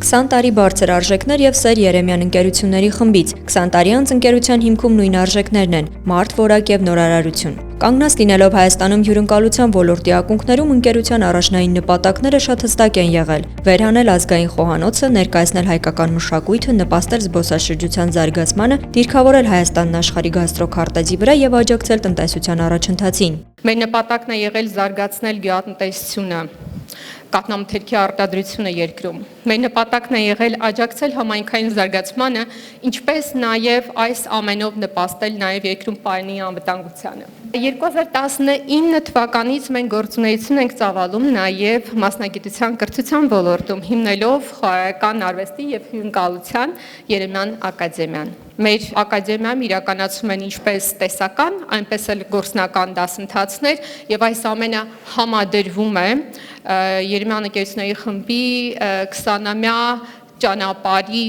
20 տարի բարձր արժեքներ եւ Սեր Երեմյան ընկերությունների խմբից 20 տարի անց ընկերության հիմքում նույն արժեքներն են՝ մարդ, որակ եւ նորարարություն։ Կանգնած լինելով Հայաստանում հյուրընկալության ոլորտի ակունքներում ընկերության առաջնային նպատակները շատ հստակ են եղել՝ վերհանել ազգային խոհանոցը, ներկայացնել հայկական մշակույթը, նպաստել զբոսաշրջության զարգացմանը, դիրքավորել Հայաստանն աշխարհի գաստրոքարտեզի վրա եւ աջակցել տնտեսության առաջընթացին։ Մեր նպատակն է եղել զարգացնել գյուղատնտեսությունը, կաթնամթերքի արտադրությունը երկրում։ Մեր նպատակն է եղել աջակցել համայնքային զարգացմանը, ինչպես նաև այս ամենով նպաստել նաև երկրում պայանի անվտանգությանը։ 2019 թվականից մենք գործունեություն ենք ծավալում նաև մասնագիտության կրթության ոլորտում, հիմնելով խոհարարական արվեստի եւ հյուրընկալության Երեմյան ակադեմիան։ Մեր ակադեմիայում իրականացում են ինչպես տեսական, այնպես էլ գործնական դասընթացներ եւ այս ամենը համադրվում է Երեմյան ընկերությունների խմբի 20-ամյա ճանապարհի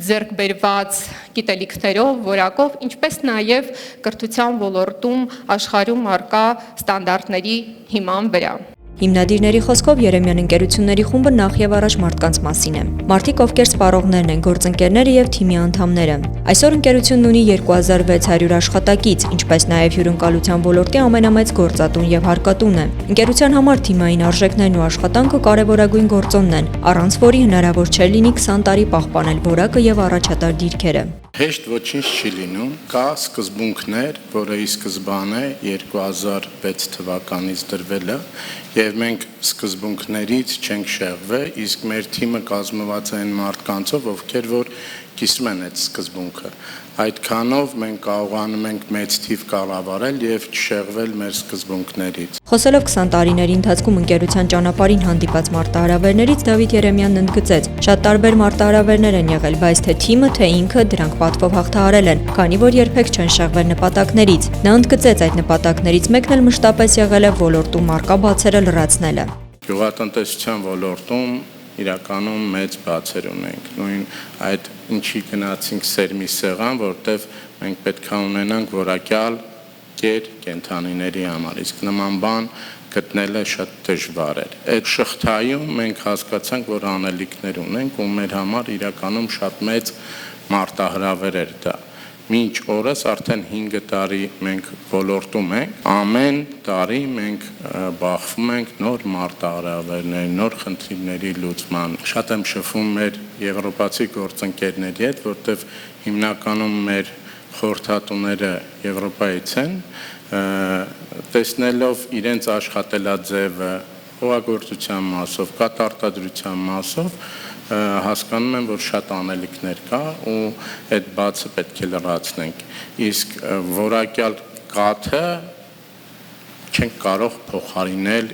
ձեռք բերված գիտելիքներով, որակով, ինչպես նաև կրթության ոլորտում աշխարհում առկա ստանդարտների հիման վրա։ Հիմնադիրների խոսքով Երեմյան ընկերությունների խումբը նախ եւ առաջ մարդկանց մասին է։ Մարդիկ, ովքեր սպառողներն են, գործընկերները եւ թիմի անդամները։ Այսօր ընկերությունն ունի 2600 աշխատակից, ինչպես նաեւ հյուրընկալության ոլորտի ամենամեծ գործատուն եւ հարկատուն է։ Ընկերության համար թիմային արժեքներն ու աշխատանքը կարևորագույն գործոնն են, առանց որի հնարավոր չէ լինի 20 տարի պահպանել որակը եւ առաջատար դիրքերը։ Հեշտ ոչինչ չի լինում, կա սկզբունքներ, որը ի սկզբանե 2006 թվականից դրվել է եւ մենք սկզբունքներից չենք շեղվել, իսկ մեր թիմը կազմված է այն մարդկանցով, ովքեր որ կիսում են այդ սկզբունքը։ Այդքանով մենք կարողանում ենք մեծ թիվ կառավարել եւ չշեղվել մեր սկզբունքներից։ Խոսելով 20 տարիների ընթացքում ընկերության ճանապարհին հանդիպած մարտահրավերներից Դավիթ Երեմյանն ընդգծեց. շատ տարբեր մարտահրավերներ են եղել, բայց թե թիմը, թե ինքը դրանք պատվով հաղթահարել են, քանի որ երբեք չեն շեղվել նպատակներից։ Նա ընդգծեց այդ նպատակներից մեկն էլ մշտապես եղել է ոլորտում առկա բացերը լրացնելը։ Գյուղատնտեսության ոլորտում իրականում մեծ բացեր ունենք։ Նույն այդ ինչի գնացինք սերմի սեղան, որտեվ մենք պետք է ունենանք որակյալ կեր կենդանիների համար, իսկ նման բան գտնելը շատ դժվար էր։ Այդ շղթայում մենք հասկացանք, որ անելիքներ ունենք ու մեր համար իրականում շատ մեծ մարտահրավեր էր դա։ Մինչ օրս արդեն 5 տարի մենք ոլորտում ենք, ամեն տարի մենք բախվում ենք նոր մարտահրավերների, նոր խնդիրների լուծման։ Շատ եմ շփվում մեր եվրոպացի գործընկերների հետ, որտեղ հիմնականում մեր խորհրդատուները Եվրոպայից են, տեսնելով իրենց աշխատելաձևը, հողագործության մասով, կաթարտադրության մասով հասկանում եմ, որ շատ անելիքներ կա ու այդ բացը պետք է լրացնենք, իսկ որակյալ կաթը չենք կարող փոխարինել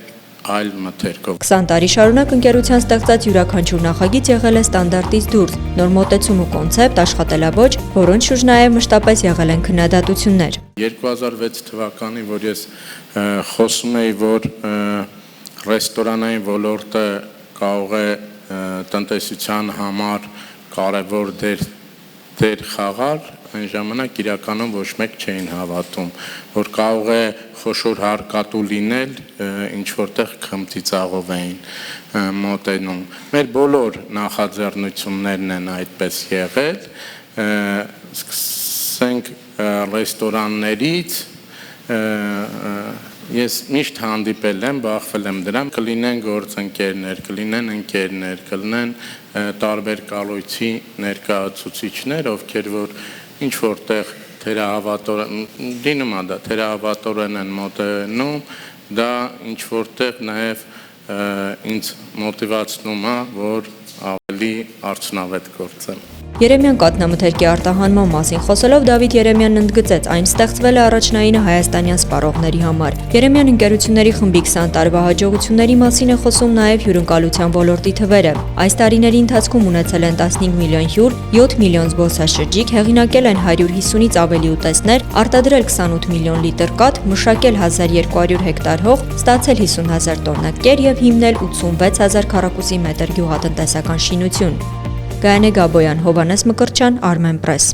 այլ մթերքով։ 20 տարի շարունակ ընկերության ստեղծած յուրաքանչյուր նախագիծ եղել է ստանդարտից դուրս, նոր մոտեցում ու կոնցեպտ, աշխատելավոճ, որոնց շուրջ նաև մշտապես եղել են քննադատություններ։ 2006 թվականին, որ ես խոսում էի, որ ռեստորանային ոլորտը կարող է տնտեսության համար կարևոր դեր խաղալ, այն ժամանակ իրականում ոչ մեկ չէին հավատում, որ կարող է խոշոր հարկատու լինել, ինչ որտեղ խմծիծաղով էին մոտենում։ Մեր բոլոր նախաձեռնություններն են այդպես եղել, սկսենք ռեստորաններից, ես միշտ հանդիպել եմ, բախվել եմ դրան, կլինեն գործընկերներ, կլինեն ընկերներ, կլինեն տարբեր կառույցի ներկայացուցիչներ, ովքեր որ ինչ որտեղ թերահավատորեն են մոտենում, դա ինչ որտեղ նաև ինձ մոտիվացնում է, որ ավելի արդյունավետ գործեմ։ Երեմյան կաթնամթերքի արտահանման մասին խոսելով Դավիթ Երեմյանն ընդգծեց, այն ստեղծվել է առաջնայինը հայաստանյան սպառողների համար։ Երեմյան ընկերությունների խմբի 20 տարվա հաջողությունների մասին է խոսում նաև հյուրընկալության ոլորտի թվերը։ Այս տարիների ընթացքում ունեցել են 15 միլիոն հյուր, 7 միլիոն զբոսաշրջիկ, հեղինակել են 150-ից ավելի ուտեստներ, արտադրել 28 միլիոն լիտր կաթ, մշակել 1200 հեկտար հող, ստացել 50,000 տոննա կեր եւ հիմնել 86,000 քառակուսի մետր գյուղատնտեսական շինություն։ Գայանե Գաբոյան, Հովհաննես Մկրտչյան, Armenpress։